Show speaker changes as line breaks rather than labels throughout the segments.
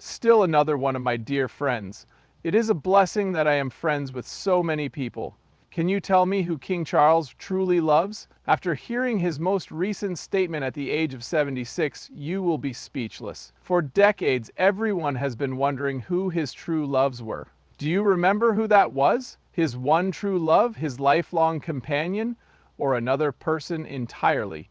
Still another one of my dear friends. It is a blessing that I am friends with so many people. Can you tell me who King Charles truly loves? After hearing his most recent statement at the age of 76, you will be speechless. For decades, everyone has been wondering who his true loves were. Do you remember who that was? His one true love, his lifelong companion, or another person entirely?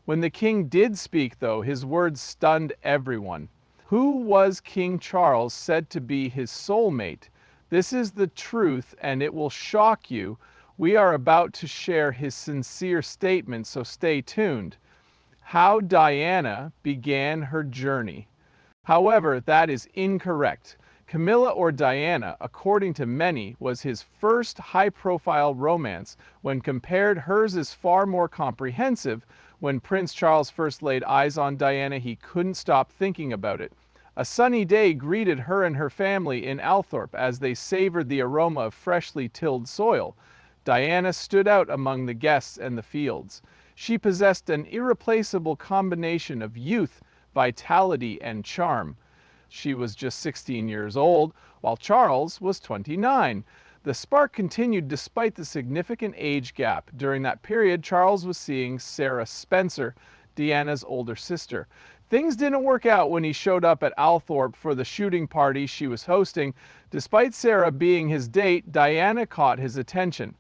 When the king did speak, though, his words stunned everyone. Who was King Charles said to be his soulmate? This is the truth, and it will shock you. We are about to share his sincere statement, so stay tuned. How Diana began her journey. However, that is incorrect. Camilla or Diana, according to many, was his first high-profile romance. When compared, hers is far more comprehensive. When Prince Charles first laid eyes on Diana, he couldn't stop thinking about it. A sunny day greeted her and her family in Althorpe as they savored the aroma of freshly tilled soil. Diana stood out among the guests and the fields. She possessed an irreplaceable combination of youth, vitality, and charm. She was just 16 years old, while Charles was 29. The spark continued despite the significant age gap. During that period, Charles was seeing Sarah Spencer, Diana's older sister. Things didn't work out when he showed up at Althorpe for the shooting party she was hosting. Despite Sarah being his date, Diana caught his attention.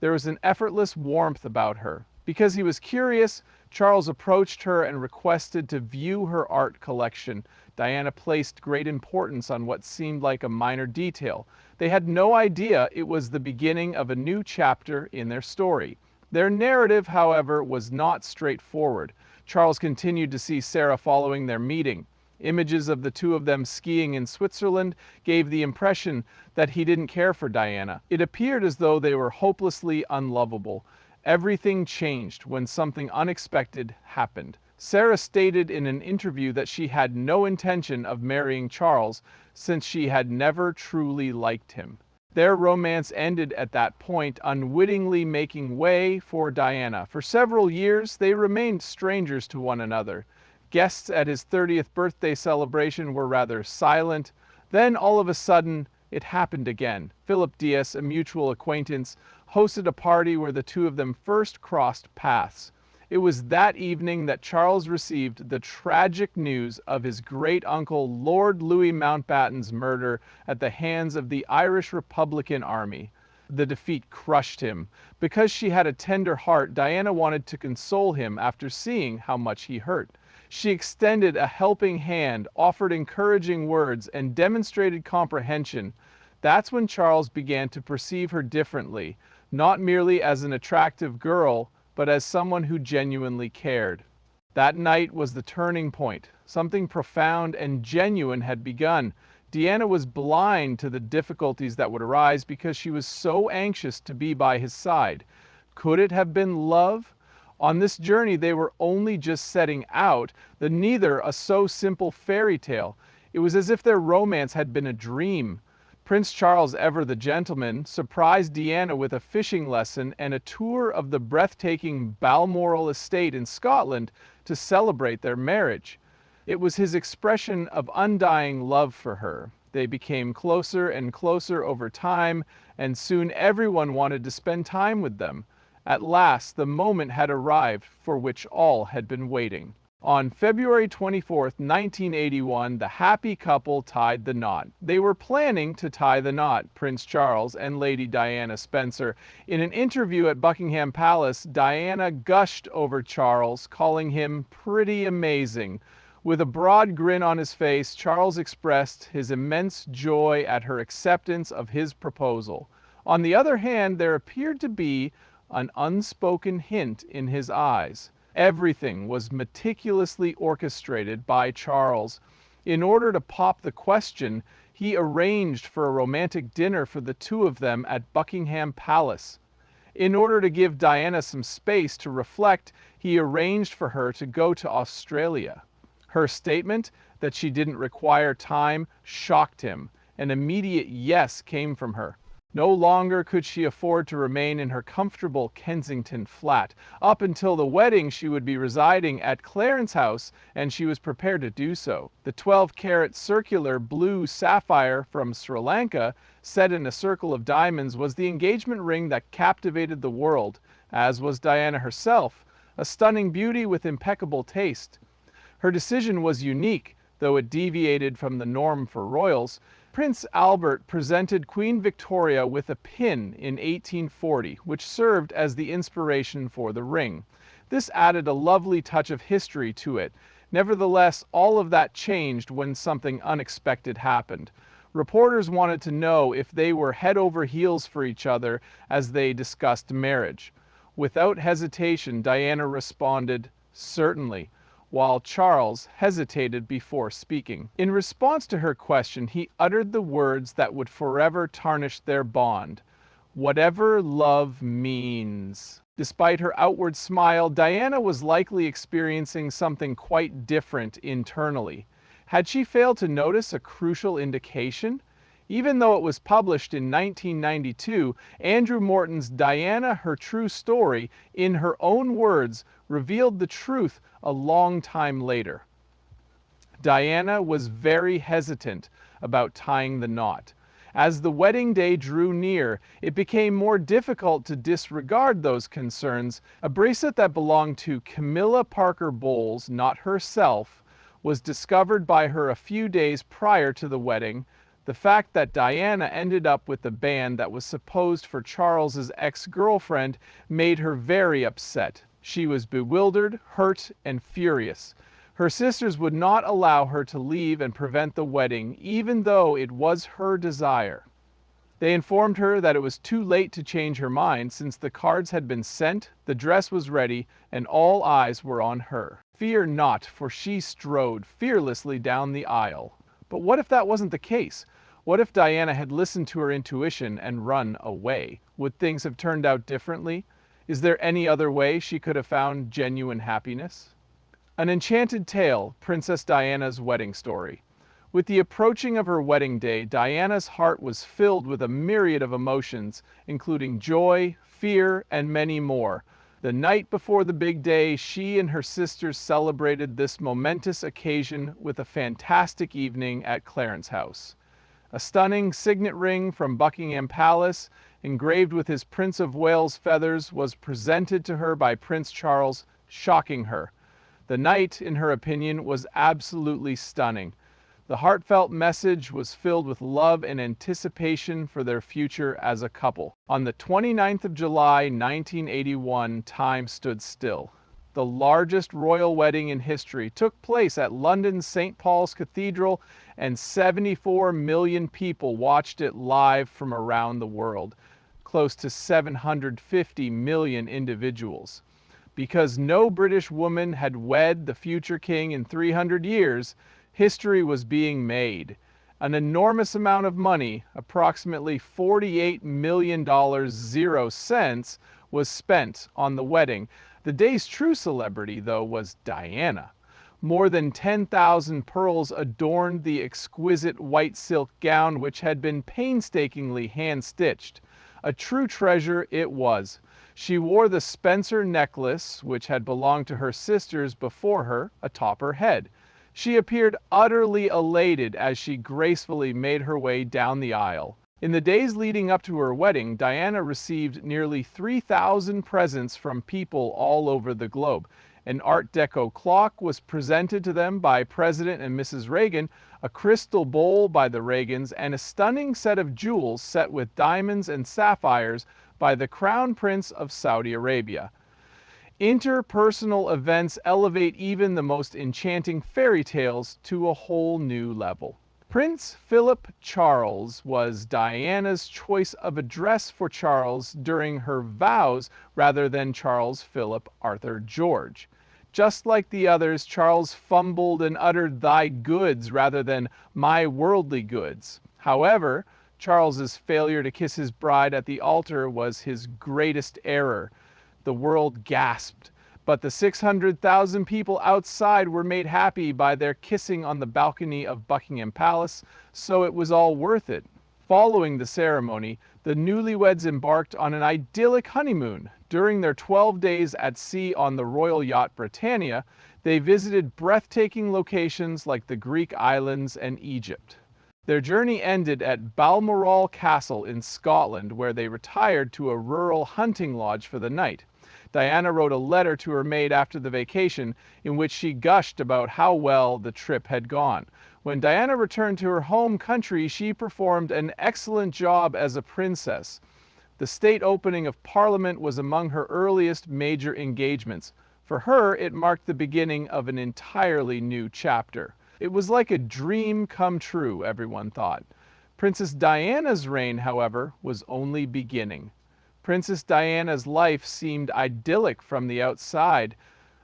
There was an effortless warmth about her. Because he was curious, Charles approached her and requested to view her art collection. Diana placed great importance on what seemed like a minor detail. They had no idea it was the beginning of a new chapter in their story. Their narrative, however, was not straightforward. Charles continued to see Sarah following their meeting. Images of the two of them skiing in Switzerland gave the impression that he didn't care for Diana. It appeared as though they were hopelessly unlovable. Everything changed when something unexpected happened. Sarah stated in an interview that she had no intention of marrying Charles since she had never truly liked him. Their romance ended at that point, unwittingly making way for Diana. For several years, they remained strangers to one another. Guests at his 30th birthday celebration were rather silent. Then, all of a sudden, it happened again. Philip Diaz, a mutual acquaintance, hosted a party where the two of them first crossed paths. It was that evening that Charles received the tragic news of his great-uncle Lord Louis Mountbatten's murder at the hands of the Irish Republican Army. The defeat crushed him. Because she had a tender heart, Diana wanted to console him after seeing how much he hurt. She extended a helping hand, offered encouraging words, and demonstrated comprehension. That's when Charles began to perceive her differently, not merely as an attractive girl, but as someone who genuinely cared. That night was the turning point. Something profound and genuine had begun. Diana was blind to the difficulties that would arise because she was so anxious to be by his side. Could it have been love? On this journey they were only just setting out, neither a so simple fairy tale. It was as if their romance had been a dream. Prince Charles, ever the gentleman, surprised Diana with a fishing lesson and a tour of the breathtaking Balmoral estate in Scotland to celebrate their marriage. It was his expression of undying love for her. They became closer and closer over time, and soon everyone wanted to spend time with them. At last, the moment had arrived for which all had been waiting. On February 24, 1981, the happy couple tied the knot. They were planning to tie the knot, Prince Charles and Lady Diana Spencer. In an interview at Buckingham Palace, Diana gushed over Charles, calling him pretty amazing. With a broad grin on his face, Charles expressed his immense joy at her acceptance of his proposal. On the other hand, there appeared to be an unspoken hint in his eyes. Everything was meticulously orchestrated by Charles. In order to pop the question, he arranged for a romantic dinner for the two of them at Buckingham Palace. In order to give Diana some space to reflect, he arranged for her to go to Australia. Her statement that she didn't require time shocked him. An immediate yes came from her. No longer could she afford to remain in her comfortable Kensington flat. Up until the wedding, she would be residing at Clarence House, and she was prepared to do so. The 12-carat circular blue sapphire from Sri Lanka, set in a circle of diamonds, was the engagement ring that captivated the world, as was Diana herself, a stunning beauty with impeccable taste. Her decision was unique, though it deviated from the norm for royals. Prince Albert presented Queen Victoria with a pin in 1840, which served as the inspiration for the ring. This added a lovely touch of history to it. Nevertheless, all of that changed when something unexpected happened. Reporters wanted to know if they were head over heels for each other as they discussed marriage. Without hesitation, Diana responded, "Certainly," while Charles hesitated before speaking. In response to her question, he uttered the words that would forever tarnish their bond: "Whatever love means." Despite her outward smile, Diana was likely experiencing something quite different internally. Had she failed to notice a crucial indication? Even though it was published in 1992, Andrew Morton's Diana, Her True Story, in her own words, revealed the truth a long time later. Diana was very hesitant about tying the knot. As the wedding day drew near, it became more difficult to disregard those concerns. A bracelet that belonged to Camilla Parker Bowles, not herself, was discovered by her a few days prior to the wedding. The fact that Diana ended up with the band that was supposed for Charles's ex-girlfriend made her very upset. She was bewildered, hurt, and furious. Her sisters would not allow her to leave and prevent the wedding, even though it was her desire. They informed her that it was too late to change her mind since the cards had been sent, the dress was ready, and all eyes were on her. Fear not, for she strode fearlessly down the aisle. But what if that wasn't the case? What if Diana had listened to her intuition and run away? Would things have turned out differently? Is there any other way she could have found genuine happiness? An enchanted tale, Princess Diana's wedding story. With the approaching of her wedding day, Diana's heart was filled with a myriad of emotions, including joy, fear, and many more. The night before the big day, she and her sisters celebrated this momentous occasion with a fantastic evening at Clarence House. A stunning signet ring from Buckingham Palace, engraved with his Prince of Wales feathers, was presented to her by Prince Charles, shocking her. The night, in her opinion, was absolutely stunning. The heartfelt message was filled with love and anticipation for their future as a couple. On the 29th of July, 1981, time stood still. The largest royal wedding in history took place at London's St. Paul's Cathedral, and 74 million people watched it live from around the world, close to 750 million individuals. Because no British woman had wed the future king in 300 years, history was being made. An enormous amount of money, approximately $48 million, was spent on the wedding. The day's true celebrity, though, was Diana. More than 10,000 pearls adorned the exquisite white silk gown, which had been painstakingly hand-stitched. A true treasure it was. She wore the Spencer necklace, which had belonged to her sisters before her, atop her head. She appeared utterly elated as she gracefully made her way down the aisle. In the days leading up to her wedding, Diana received nearly 3,000 presents from people all over the globe. An Art Deco clock was presented to them by President and Mrs. Reagan, a crystal bowl by the Reagans, and a stunning set of jewels set with diamonds and sapphires by the Crown Prince of Saudi Arabia. Interpersonal events elevate even the most enchanting fairy tales to a whole new level. Prince Philip Charles was Diana's choice of a dress for Charles during her vows rather than Charles Philip Arthur George. Just like the others, Charles fumbled and uttered "thy goods" rather than "my worldly goods." However, Charles's failure to kiss his bride at the altar was his greatest error. The world gasped, but the 600,000 people outside were made happy by their kissing on the balcony of Buckingham Palace, so it was all worth it. Following the ceremony, the newlyweds embarked on an idyllic honeymoon. During their 12 days at sea on the royal yacht Britannia, they visited breathtaking locations like the Greek islands and Egypt. Their journey ended at Balmoral Castle in Scotland, where they retired to a rural hunting lodge for the night. Diana wrote a letter to her maid after the vacation in which she gushed about how well the trip had gone. When Diana returned to her home country, she performed an excellent job as a princess. The state opening of Parliament was among her earliest major engagements. For her, it marked the beginning of an entirely new chapter. It was like a dream come true, everyone thought. Princess Diana's reign, however, was only beginning. Princess Diana's life seemed idyllic from the outside.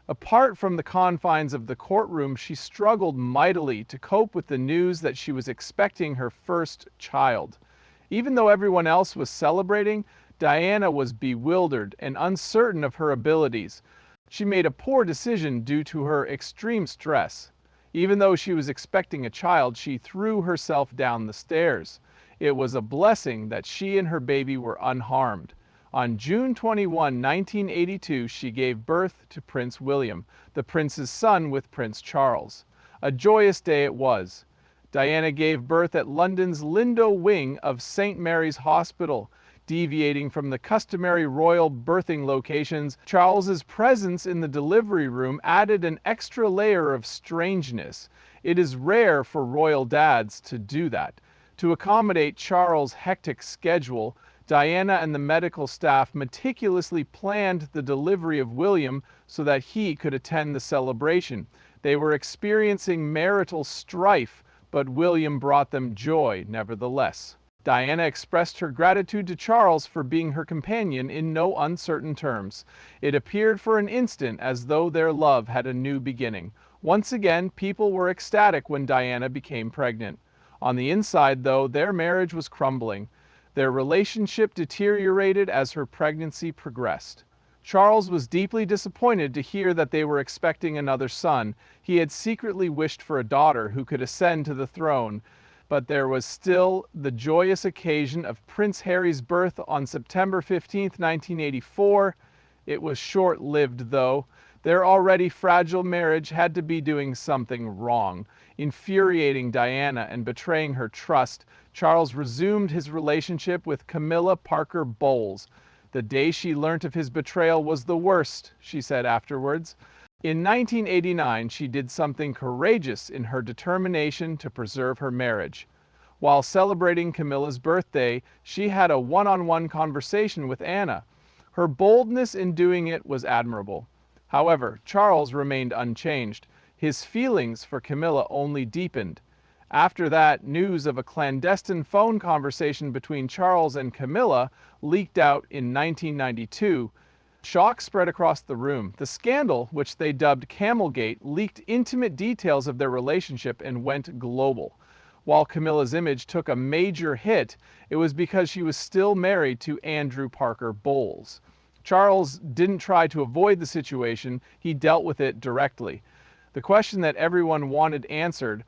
Apart from the confines of the courtroom, she struggled mightily to cope with the news that she was expecting her first child. Even though everyone else was celebrating, Diana was bewildered and uncertain of her abilities. She made a poor decision due to her extreme stress. Even though she was expecting a child, she threw herself down the stairs. It was a blessing that she and her baby were unharmed. On June 21, 1982, she gave birth to Prince William, the prince's son with Prince Charles. A joyous day it was. Diana gave birth at London's Lindo wing of St. Mary's Hospital. Deviating from the customary royal birthing locations, Charles's presence in the delivery room added an extra layer of strangeness. It is rare for royal dads to do that. To accommodate Charles' hectic schedule, Diana and the medical staff meticulously planned the delivery of William so that he could attend the celebration. They were experiencing marital strife, but William brought them joy nevertheless. Diana expressed her gratitude to Charles for being her companion in no uncertain terms. It appeared for an instant as though their love had a new beginning. Once again, people were ecstatic when Diana became pregnant. On the inside, though, their marriage was crumbling. Their relationship deteriorated as her pregnancy progressed. Charles was deeply disappointed to hear that they were expecting another son. He had secretly wished for a daughter who could ascend to the throne. But there was still the joyous occasion of Prince Harry's birth on September 15, 1984. It was short-lived, though. Their already fragile marriage had to be doing something wrong. Infuriating Diana and betraying her trust, Charles resumed his relationship with Camilla Parker Bowles. The day she learnt of his betrayal was the worst, she said afterwards. In 1989, she did something courageous in her determination to preserve her marriage. While celebrating Camilla's birthday, she had a one-on-one conversation with Anna. Her boldness in doing it was admirable. However, Charles remained unchanged. His feelings for Camilla only deepened. After that, news of a clandestine phone conversation between Charles and Camilla leaked out in 1992. Shock spread across the room. The scandal, which they dubbed Camelgate, leaked intimate details of their relationship and went global. While Camilla's image took a major hit, it was because she was still married to Andrew Parker Bowles. Charles didn't try to avoid the situation, he dealt with it directly. The question that everyone wanted answered,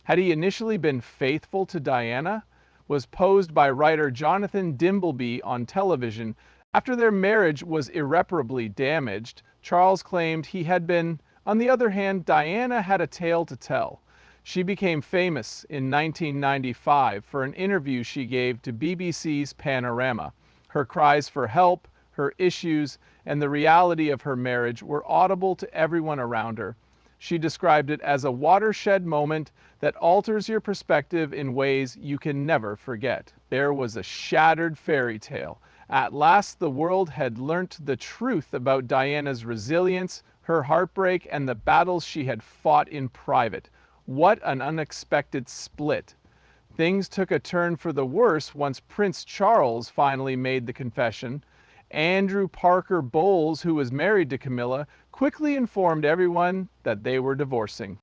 had he initially been faithful to Diana, was posed by writer Jonathan Dimbleby on television. After their marriage was irreparably damaged, Charles claimed he had been. On the other hand, Diana had a tale to tell. She became famous in 1995 for an interview she gave to BBC's Panorama. Her cries for help, her issues, and the reality of her marriage were audible to everyone around her. She described it as a watershed moment that alters your perspective in ways you can never forget. There was a shattered fairy tale. At last, the world had learnt the truth about Diana's resilience, her heartbreak, and the battles she had fought in private. What an unexpected split. Things took a turn for the worse once Prince Charles finally made the confession. Andrew Parker Bowles, who was married to Camilla, quickly informed everyone that they were divorcing.